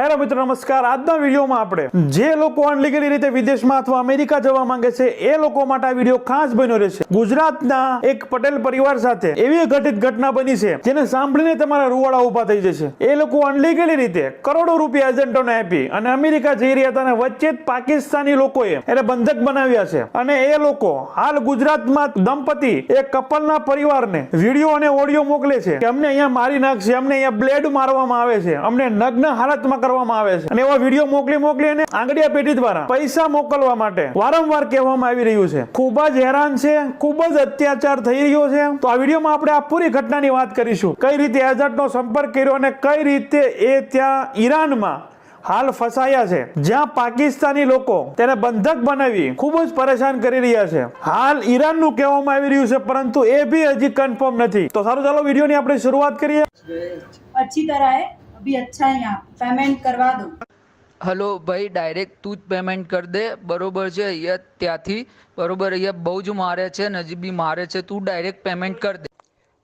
Hello મિત્રો નમસ્કાર। આજના વિડીયોમાં આપણે જે લોકો અનલીગલી રીતે વિદેશમાં અથવા અમેરિકા જવા માંગે છે એ લોકો માટે આ વિડીયો ખાસ બન્યો રહેશે। ગુજરાતના એક પટેલ પરિવાર સાથે એવી ઘટિત ઘટના બની છે જેને સાંભળીને તમારા રૂવાડા ઊભા થઈ જશે। એ લોકો અનલીગલી રીતે કરોડો રૂપિયા એજન્ટોને આપી અને અમેરિકા જઈ રહ્યા હતા અને વચ્ચે જ પાકિસ્તાની લોકોએ એને બંધક બનાવ્યા છે અને એ લોકો હાલ ગુજરાતમાં દંપતી એક કપલના પરિવારને વિડીયો અને ઓડિયો મોકલે છે કે અમને અહીંયા મારી નાખશે, અમને અહીંયા બ્લેડ મારવામાં આવે છે, અમને નગ્ન હાલતમાં કરવામાં આવે છે અને એવા વિડીયો મોકલી અને આંગળીયા પેઢી દ્વારા પૈસા મોકલવા માટે વારંવાર કહેવામાં આવી રહ્યું છે। ખૂબ જ હેરાન છે, ખૂબ જ અત્યાચાર થઈ રહ્યો છે। તો આ વિડીયોમાં આપણે આ પૂરી ઘટનાની વાત કરીશું, કઈ રીતે એજન્ટનો સંપર્ક કર્યો અને કઈ રીતે એ ત્યાં ઈરાનમાં હાલ ફસાયા છે, જ્યાં પાકિસ્તાની લોકો તેને બંધક બનાવી ખૂબ જ પરેશાન કરી રહ્યા છે। હાલ ઈરાનનું કહેવામાં આવી રહ્યું છે પરંતુ એ भी હજી કન્ફર્મ નથી। તો સારું ચાલો વિડીયોની આપણે શરૂઆત કરીએ। अच्छी तरह है, अभी अच्छा है, यहाँ पेमेंट करवा दो। હલો ભાઈ, ડાયરેક્ટ તું જ પેમેન્ટ કરી દે, બરોબર છે। અહીંયા ત્યાંથી બરોબર અહીંયા બહુ જ મારે છે ને હજી બી મારે છે, તું ડાયરેક્ટ पेमेंट कर दे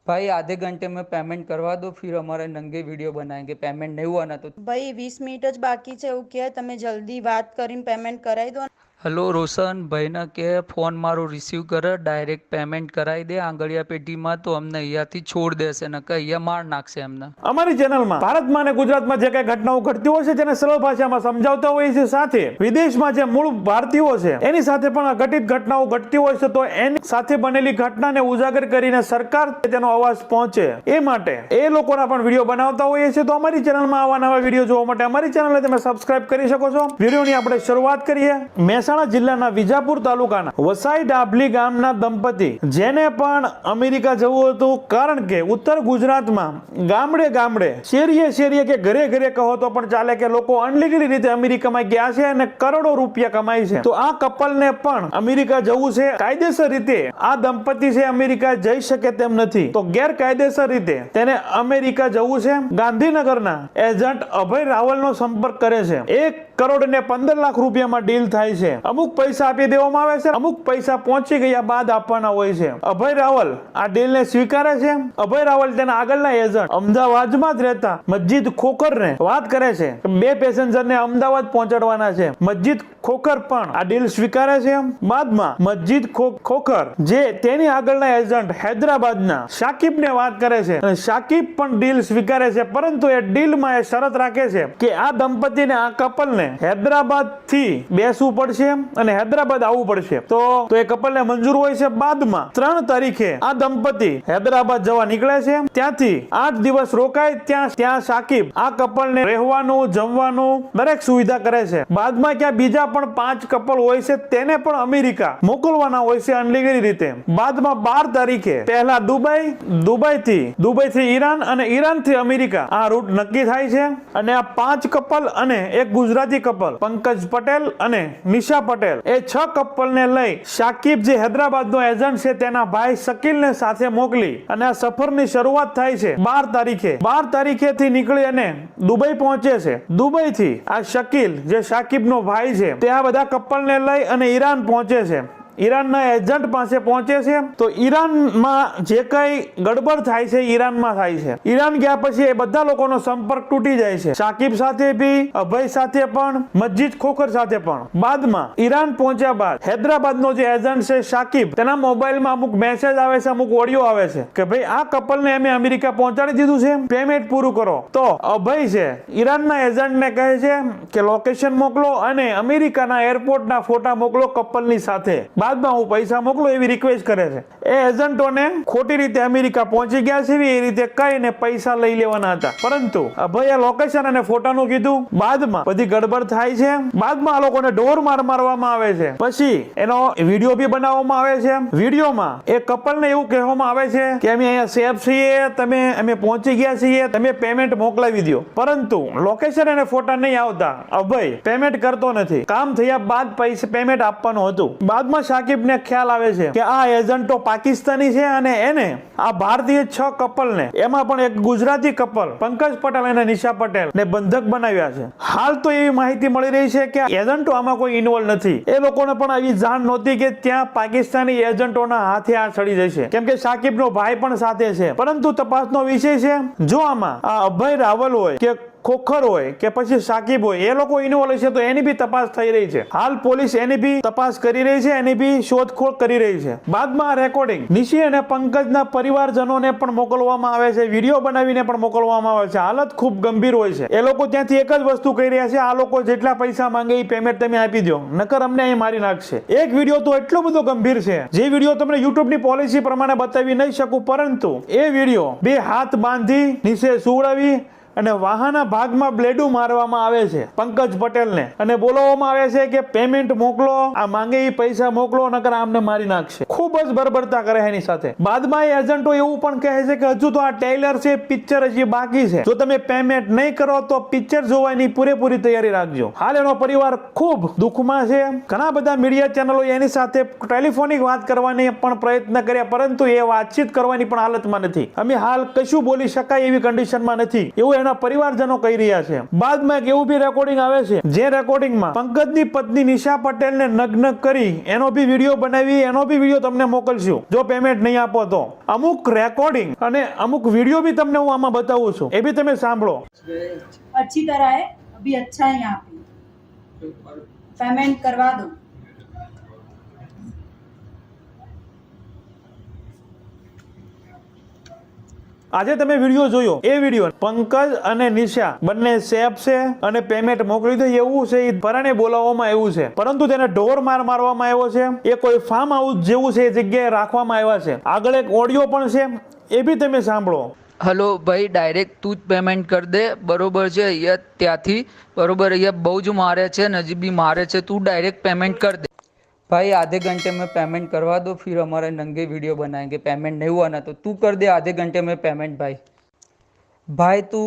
भाई। आधे घंटे में पेमेंट करवा दो, फिर हमारे नंगे वीडियो बनाएंगे। पेमेंट नहीं हुआ ना तो भाई 20 मिनिट જ બાકી છે, એવું કે તમે જલ્દી વાત કરીને પેમેન્ટ કરાવી દો। हेलो रोशन भाई ना के फोन मारो रिसीव करे, डायरेक्ट पेमेન્ટ कराई दे आंगळिया पेटीમાં તો અમને અહીંયાથી છોડ દેશે ને કે અહીંયા માર નાખશે અમને। અમારી ચેનલમાં ભારતમાં અને ગુજરાતમાં જે કઈ ઘટનાઓ ઘટતી હોય છે તેને સરળ ભાષામાં સમજાવતા હોય છે, સાથે વિદેશમાં જે મૂળ ભારતીયો છે એની સાથે પણ ઘટિત ઘટનાઓ ઘટતી હોય છે, તો એની સાથે બનેલી ઘટનાને ઉજાગર કરીને સરકાર તેનો અવાજ પહોંચે એ માટે એ લોકોના પણ વિડીયો બનાવતા હોઈએ છે। તો અમારી ચેનલમાં આવા નવા વિડીયો જોવા માટે અમારી ચેનલને તમે સબસ્ક્રાઇબ કરી શકો છો। વિડીયોની આપણે શરૂઆત કરીએ। મહેસાણા જિલ્લાના વિજાપુર તાલુકાના વસાઈ ડાભલી ગામના દંપતી જેને પણ અમેરિકા જવું હતું, કારણ કે ઉત્તર ગુજરાતમાં ગામડે ગામડે શેરીએ કે ઘરે કહો તો પણ ચાલે કે લોકો અનલીગલી રીતે અમેરિકામાં ગયા છે અને કરોડો રૂપિયા કમાય છે। તો આ કપલને પણ અમેરિકા જવું છે, કાયદેસર રીતે આ દંપતી છે અમેરિકા જઈ શકે તેમ નથી, તો ગેરકાયદેસર રીતે તેને અમેરિકા જવું છે। ગાંધીનગરના એજન્ટ અભય રાવલનો સંપર્ક કરે છે। 1 કરોડ ને 15 લાખ રૂપિયામાં ડીલ થાય છે। અમુક પૈસા આપી દેવામાં આવે છે, અમુક પૈસા પહોંચી ગયા બાદ આપવાના હોય છે। અભય રાવલ આ ડીલને સ્વીકારે છે। અભય રાવલ તેના આગળના એજન્ટ અમદાવાદમાં જ રહેતા મસ્જિદ ખોખરને વાત કરે છે કે 2 પેસેન્જરને અમદાવાદ પહોંચાડવાના છે। મસ્જિદ ખોખર પણ આ ડીલ સ્વીકારે છે। બાદમાં મસ્જિદ ખોખર જે તેની આગળના એજન્ટ હૈદરાબાદના શાકિબને વાત કરે છે અને શાકિબ પણ ડીલ સ્વીકારે છે, પરંતુ એ ડીલમાં એ શરત રાખે છે કે આ દંપતીને આ કપલને હૈદરાબાદ થી બેસવું પડશે અને હૈદરાબાદ આવવું પડશે। તો એ કપલને મંજૂર હોય છે। બાદમાં 3 તારીખે આ દંપતી હૈદરાબાદ જવા નીકળે છે। ત્યાંથી 8 દિવસ રોકાય ત્યાં શાકિબ આ કપલને રહેવાનું, જમવાનું દરેક સુવિધા કરે છે। બાદમાં ક્યાં બીજા પણ 5 કપલ હોય છે તેને પણ અમેરિકા મોકલવાના હોય છે અનલીગલી રીતે। બાદમાં 12 તારીખે પહેલા દુબઈથી ઈરાન અને ઈરાનથી અમેરિકા આ રૂટ નક્કી થાય છે અને આ 5 કપલ અને એક ગુજરાતી કપલ પંકજ પટેલ અને નિશા પટેલ એ 6 કપલને લઈ શાકિબ જે હૈદરાબાદનો એજન્ટ છે તેના ભાઈ શકીલને સાથે મોકલી અને આ સફરની શરૂઆત થાય છે 12 તારીખેથી નીકળી અને દુબઈ પહોંચે છે। દુબઈથી આ શકીલ જે શાકિબનો ભાઈ છે તે આ બધા કપલને લઈ અને ઈરાન પહોંચે છે। ઈરાનના એજન્ટ પાસે પહોંચે છે તો ઈરાનમાં જે કઈ ગડબડ થાય છે ઈરાનમાં થાય છે। ઈરાન ગયા પછી એ બધા લોકોનો સંપર્ક તૂટી જાય છે, શાકિબ સાથે બી, અભય સાથે પણ, મસ્જિદ ખોખર સાથે પણ। બાદમાં ઈરાન પહોંચ્યા બાદ હૈદરાબાદનો જે એજન્ટ છે શાકિબ તેના મોબાઈલમાં અમુક મેસેજ આવે છે, અમુક ઓડિયો આવે છે કે ભાઈ આ કપલને અમે અમેરિકા પહોંચાડી દીધું છે, પેમેન્ટ પૂરું કરો। તો અભય છે ઈરાનના એજન્ટને કહે છે કે લોકેશન મોકલો અને અમેરિકાના એરપોર્ટના ફોટા મોકલો કપલની સાથે, બાદમાં હું પૈસા મોકલો એવી રિક્વેસ્ટ કરે છે। એ એજન્ટોને ખોટી રીતે અમેરિકા પહોંચી ગયા છે એ રીતે કહીને પૈસા લઈ લેવાના હતા, પરંતુ અભયે લોકેશન અને ફોટાનું કીધું। બાદમાં બધી ગડબડ થાય છે। બાદમાં આ લોકોને ઢોર મારવામાં આવે છે, પછી એનો વિડીયો બી બનાવવામાં આવે છે। વિડીયોમાં એ કપલને એવું કહેવામાં આવે છે કે અમે અહીંયા સેફ છીએ, અમે પહોંચી ગયા છીએ, તમે પેમેન્ટ મોકલાવી દો, પરંતુ લોકેશન અને ફોટા નહીં આવતા અભય પેમેન્ટ કરતો નથી। કામ થયા બાદ પૈસા પેમેન્ટ આપવાનું હતું। બાદમાં શાકિબને ખ્યાલ આવે છે કે આ એજન્ટો પાકિસ્તાની છે અને એને આ ભારતીય 6 કપલને, એમાં પણ એક ગુજરાતી કપલ પંકજ પટેલ અને નિશા પટેલ ને બંધક બનાવ્યા છે। હાલ તો એવી માહિતી મળી રહી છે કે એજન્ટો આમાં કોઈ ઇન્વોલ્વ નથી। એ લોકોને પણ આવી જાણ નહોતી કે ત્યાં પાકિસ્તાની એજન્ટોના હાથે આ ચડી જશે, કેમ કે શાકિબનો ભાઈ પણ સાથે છે, પરંતુ તપાસનો વિષય છે જો આમાં આ અભય રાવલ હોય કે ખોખર હોય કે પછી સાકિબ હોય, એ લોકો ઇન્વોલ્વ છે તો એની બી તપાસ થઈ રહી છે. હાલ પોલીસ એની બી તપાસ કરી રહી છે, એની બી શોધખોળ કરી રહી છે. બાદમાં રેકોર્ડિંગ નિશી અને પંકજના પરિવારજનોને પણ મોકલવામાં આવે છે, વિડીયો બનાવીને પણ મોકલવામાં આવે છે. હાલત ખૂબ ગંભીર હોય છે. એ લોકો ત્યાંથી એક જ વસ્તુ કહી રહ્યા છે, આ લોકો જેટલા પૈસા માંગે એ પેમેન્ટ તમે આપી દો, નકર અમને અહીં મારી નાખશે. એક વિડીયો તો એટલો બધો ગંભીર છે, જે વિડીયો તમને યુટ્યુબની પોલિસી પ્રમાણે બતાવી નહીં શકું, પરંતુ એ વિડીયો બે હાથ બાંધી નીચે સુવડાવી અને વાહના ભાગમાં બ્લેડું મારવામાં આવે છે પંકજ પટેલને, અને બોલાવવામાં આવે છે કે પેમેન્ટ મોકલો, આ માંગે એ પૈસા મોકલો, નકર આમને મારી નાખશે. ખૂબ જ બરબરતા કરે એની સાથે. બાદમાં એ એજન્ટો એવું પણ કહે છે કે હજુ તો આ ટ્રેલર છે, પિક્ચર હજી બાકી છે, જો તમે પેમેન્ટ નહીં કરો તો પિક્ચર જોવાની પૂરેપૂરી તૈયારી રાખજો. હાલ એનો પરિવાર ખૂબ દુઃખમાં છે. ઘણા બધા મીડિયા ચેનલો એની સાથે ટેલિફોનિક વાત કરવાની પણ પ્રયત્ન કર્યા, પરંતુ એ વાતચીત કરવાની પણ હાલતમાં નથી. અમે હાલ કશું બોલી શકાય એવી કન્ડિશનમાં નથી, એવું પરિવારજનો કહી રહ્યા છે. બાદમાં એક એવું બી રેકોર્ડિંગ આવે છે, જે રેકોર્ડિંગમાં પંકજની પત્ની નિશા પટેલને નગ્ન કરી એનો બી વિડીયો બનાવી, એનો બી વિડીયો તમને મોકલશું જો પેમેન્ટ નહીં આપો તો. અમુક રેકોર્ડિંગ અને અમુક વિડીયો બી તમને હું આમાં બતાવું છું, એ બી તમે સાંભળો. अच्छी तरह है, अभी अच्छा है यहाँ पे, पेमेंट करवा दो. આજે તમે વિડીયો જોયો, એ વિડીયો પંકજ અને નિશા બંને સેફ છે અને પેમેન્ટ મોકલી દે એવું છે. એ પરાણે બોલાવવામાં આવ્યું છે, પરંતુ તેને ઢોર મારવામાં આવ્યો છે. એ કોઈ ફાર્મ હાઉસ જેવું છે, એ જગ્યાએ રાખવામાં આવ્યા છે. આગળ એક ઓડિયો પણ છે, એ બી તમે સાંભળો. હલો ભાઈ, ડાયરેક્ટ તું જ પેમેન્ટ કરી દે, બરોબર છે. અહીંયા ત્યાંથી બરોબર, અહીંયા બહુ જ મારે છે, નજી બી મારે છે, તું ડાયરેक्ट पेमेंट कर दे भाई. आधे घंटे में पेमेंट करवा दो, फिर हमारे नंगे वीडियो बनाएंगे. पेमेंट नहीं हुआ ना तो तू कर दे आधे घंटे में पेमेंट. भाई तू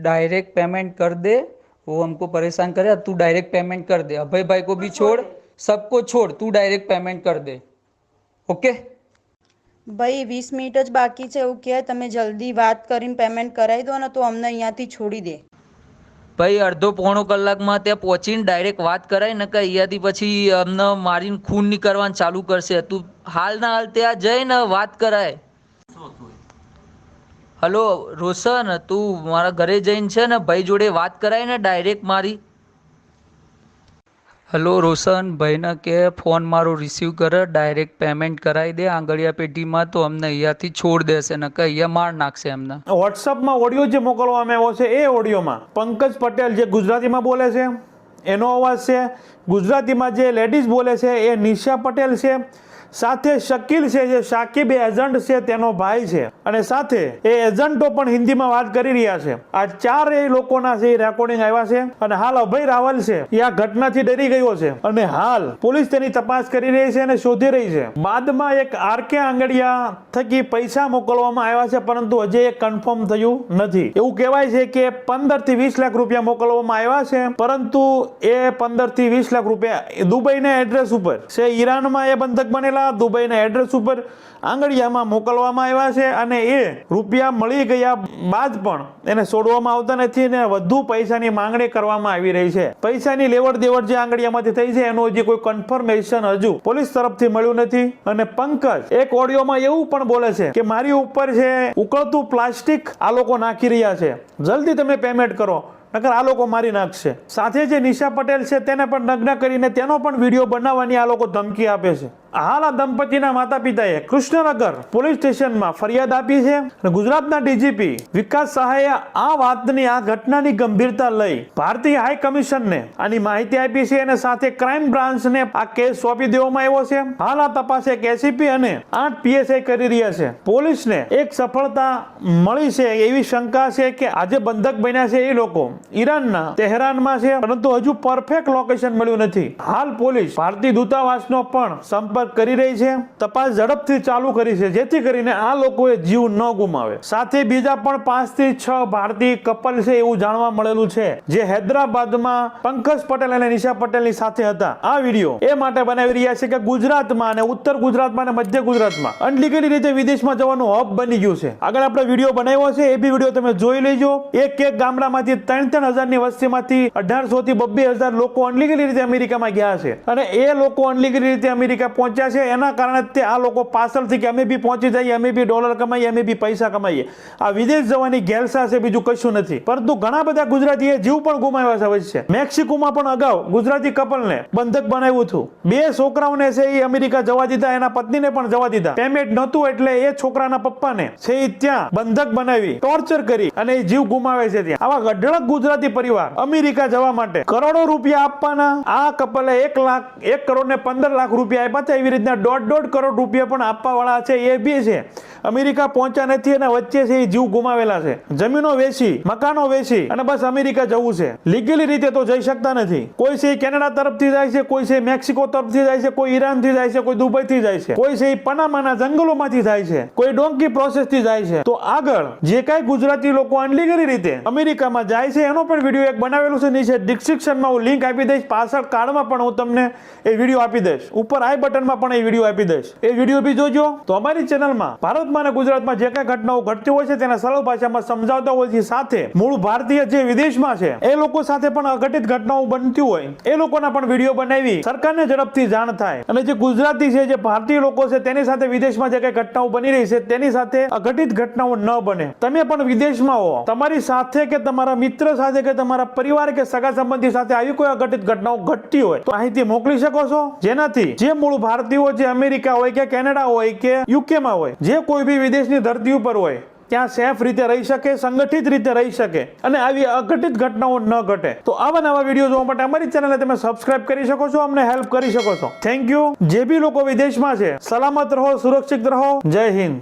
डायरेक्ट पेमेंट कर दे, वो हमको परेशान करे. तू डायरेक्ट पेमेंट कर दे, अभय भाई को भी छोड़, सबको छोड़, तू डायरेक्ट पेमेंट कर दे. ओके ભાઈ 20 મિનિટ જ બાકી છે એવું કહે, તમે જલ્દી વાત કરીને પેમેન્ટ કરાવી દો ને તો અમને અહીંયાથી છોડી દે. ભાઈ અડધો પોણો કલાકમાં ત્યાં પહોંચીને ડાયરેક્ટ વાત કરાય ને કે અહીંયાથી પછી અમને મારીને ખૂન નીકળવાનું ચાલુ કરશે. તું હાલ ના હાલ ત્યાં જઈને વાત કરાય. હલો રોશન, તું મારા ઘરે જઈને છે ને ભાઈ જોડે વાત કરાય ને ડાયરેક્ટ મારી. હલો રોશન, ભાઈને કે ફોન મારો રિસીવ કરે, ડાયરેક્ટ પેમેન્ટ કરાવી દે આંગળીયા પેટીમાં, તો અમને અહીંયાથી છોડ દેશે ને કે અહીંયા માર નાખશે એમને. વોટ્સઅપમાં ઓડિયો જે મોકલવામાં આવ્યો છે, એ ઓડિયોમાં પંકજ પટેલ જે ગુજરાતીમાં બોલે છે એનો અવાજ છે, ગુજરાતીમાં જે લેડીઝ બોલે છે એ નિશા પટેલ છે, સાથે શકીલ છે જે શાકિબ એજન્ટ છે તેનો ભાઈ છે, અને સાથે એ એજન્ટો પણ હિન્દીમાં વાત કરી રહ્યા છે. આ ચાર લોકોના છે રેકોર્ડિંગ આવ્યા છે. અને હાલ અભય રાવલ છે એ આ ઘટનાથી ડરી ગયો છે અને હાલ પોલીસ તેની તપાસ કરી રહી છે અને શોધી રહી છે. બાદમાં એક આરકે આંગડિયા થકી પૈસા મોકલવામાં આવ્યા છે, પરંતુ હજી એ કન્ફર્મ થયું નથી. એવું કહેવાય છે કે 15 થી 20 લાખ રૂપિયા મોકલવામાં આવ્યા છે, પરંતુ એ 15 થી 20 લાખ રૂપિયા દુબઈના એડ્રેસ ઉપર છે, ઈરાનમાં એ બંધક બનેલા દુબઈના એડ્રેસ ઉપર આંગળિયામાં મોકલવામાં આવ્યા છે, અને એ રૂપિયા મળી ગયા બાદ પણ એને છોડવામાં આવતા નથી અને વધુ પૈસાની માંગણી કરવામાં આવી રહી છે. પૈસાની લેવડ દેવડ જે આંગળિયામાંથી થઈ છે એનું હજી કોઈ કન્ફર્મેશન હજુ પોલીસ તરફથી મળ્યું નથી. અને પંકજ એક ઓડિયોમાં એવું પણ બોલે છે કે મારી ઉપર છે ઉકળતું પ્લાસ્ટિક આ લોકો નાખી રહ્યા છે, જલ્દી તમે પેમેન્ટ કરો નકર આ લોકો મારી નાખશે. સાથે જે નિશા પટેલ છે તેને પણ નગ્ન કરીને તેનો પણ વિડીયો બનાવવાની આ લોકો ધમકી આપે છે. હાલ આ દંપતીના માતા પિતાએ કૃષ્ણનગર પોલીસ સ્ટેશનમાં ફરિયાદ આપી છે. ગુજરાતના ડીજીપી વિકાસ સહાયે આ વાતની, આ ઘટનાની ગંભીરતા લઈ ભારતીય હાઈ કમિશનને આની માહિતી આપી છે અને સાથે ક્રાઇમ બ્રાન્ચને આ કેસ સોંપી દેવામાં આવ્યો છે. હાલ આ તપાસ એક એસીપી અને 8 પીએસઆઈ કરી રહ્યા છે. પોલીસને એક સફળતા મળી છે એવી શંકા છે કે આજે બંધક બન્યા છે એ લોકો ઈરાનના તેહરાનમાં છે, પરંતુ હજુ પરફેક્ટ લોકેશન મળ્યું નથી. હાલ પોલીસ ભારતીય દૂતાવાસનો પણ સંપર્ક કરી રહી છે, તપાસ ઝડપથી ચાલુ કરી છે જેથી કરીને આ લોકોએ જીવ ન ગુમાવે. સાથે બીજા પણ 5 થી 6 ભારતીય કપલ છે એવું જાણવા મળેલું છે જે હૈદરાબાદમાં પંકજ પટેલ અને નિશા પટેલની સાથે હતા. આ વિડીયો એ માટે બનાવી રહ્યા છે કે ગુજરાતમાં અને ઉત્તર ગુજરાતમાં અને મધ્ય ગુજરાતમાં અનલીગલી રીતે વિદેશમાં જવાનું હબ બની ગયું છે. આગળ આપણે વિડીયો બનાવ્યો છે, એ બી વિડીયો તમે જોઈ લેજો. એક ગામડામાંથી 3-3 હજારની વસ્તીમાંથી 1800 થી 22,000 લોકો અનલીગલી રીતે અમેરિકામાં ગયા છે, અને એ લોકો અનલીગલી રીતે અમેરિકા પહોંચ્યા છે એના કારણે તે આ લોકો પાછળથી કે અમે બી પહોંચી જઈએ, અમે બી ડોલર કમાઈએ, અમે બી પૈસા કમાઈએ, આ વિદેશ જવાની ગેલસા છે, બીજું કશું નથી. પરંતુ ઘણા બધા ગુજરાતીએ જીવ પણ ગુમાવ્યા છે વચ્ચે. મેક્સિકોમાં પણ અગાઉ ગુજરાતી કપલને બંધક બનાવ્યું હતું. 2 છોકરાઓને છે એ અમેરિકા જવા દીધા, એના પત્નીને પણ જવા દીધા. પેમેન્ટ નહોતું એટલે એ છોકરાના પપ્પાને છે એ ત્યાં બંધક બનાવી ટોર્ચર કરી અને એ જીવ ગુમાવે છે ત્યાં. આવા ગઢળક ગુજરાતી પરિવાર અમેરિકા જવા માટે કરોડો રૂપિયા આપવાના. આ કપલે 1 કરોડ ને 15 લાખ રૂપિયા આપ્યા હતા. એવી રીતના 1.5 કરોડ રૂપિયા પણ આપવા વાળા છે એ બી છે. અમેરિકા પહોંચ્યા નથી અને વચ્ચે છે એ જીવ ગુમાવેલા છે. જમીનો વેચી, મકાનો વેચી અને બસ અમેરિકા જવું છે. લીગલી રીતે તો જઈ શકતા નથી. કોઈ છે કેનેડા તરફથી જાય છે, કોઈ છે મેક્સિકો તરફથી જાય છે, કોઈ ઈરાન થી જાય છે, કોઈ દુબઈ થી જાય છે, કોઈ છે પનામાના જંગલોમાંથી જાય છે, કોઈ ડોંકી પ્રોસેસ થી જાય છે. તો આગળ જે કઈ ગુજરાતી લોકો અનલીગલી રીતે અમેરિકામાં જાય છે એનો પણ વિડીયો એક બનાવેલું છે. નીચે ડિસ્ક્રિપ્શનમાં હું લિંક આપી દઈશ, પાછળ કાર્ડમાં પણ હું તમને એ વિડીયો આપી દઈશ, ઉપર આઈ બટનમાં પણ એ વિડીયો આપી દઈશ. એ વિડીયો બી જોજો. તો અમારી ચેનલમાં ભારતમાં અને ગુજરાતમાં જે કઈ ઘટનાઓ ઘટતી હોય છે તેના સરળ ભાષામાં સમજાવતા હોય છે. સાથે મૂળ ભારતીય જે વિદેશમાં છે એ લોકો સાથે પણ અઘટિત ઘટનાઓ બનતી હોય એ લોકોના પણ વિડીયો બનાવી સરકારને ઝડપથી જાણ થાય. અને જે ગુજરાતી છે, જે ભારતીય લોકો છે તેની સાથે વિદેશમાં જે કઈ ઘટનાઓ બની રહી છે તેની સાથે અઘટિત ઘટનાઓ ન બને. તમે પણ વિદેશમાં હો, તમારી સાથે કે તમારા મિત્ર સાથે કે તમારા પરિવાર કે સગા સંબંધી સાથે આવી કોઈ અઘટિત ઘટનાઓ ઘટતી હોય તો માહિતી મોકલી શકો છો, જેનાથી જે મૂળ ભારતીયો જે અમેરિકા હોય કે કેનેડા હોય કે યુકે માં હોય, જે કોઈ બી વિદેશની ધરતી ઉપર હોય ત્યાં સેફ રીતે રહી શકે, સંગઠિત રીતે રહી શકે અને આવી અઘટિત ઘટનાઓ ન ઘટે. તો આવા નવા વિડીયો જોવા માટે અમારી ચેનલને તમે સબસ્ક્રાઇબ કરી શકો છો, અમને હેલ્પ કરી શકો છો. Thank you. જે બી લોકો વિદેશમાં છે સલામત રહો, સુરક્ષિત રહો. જય હિન્દ.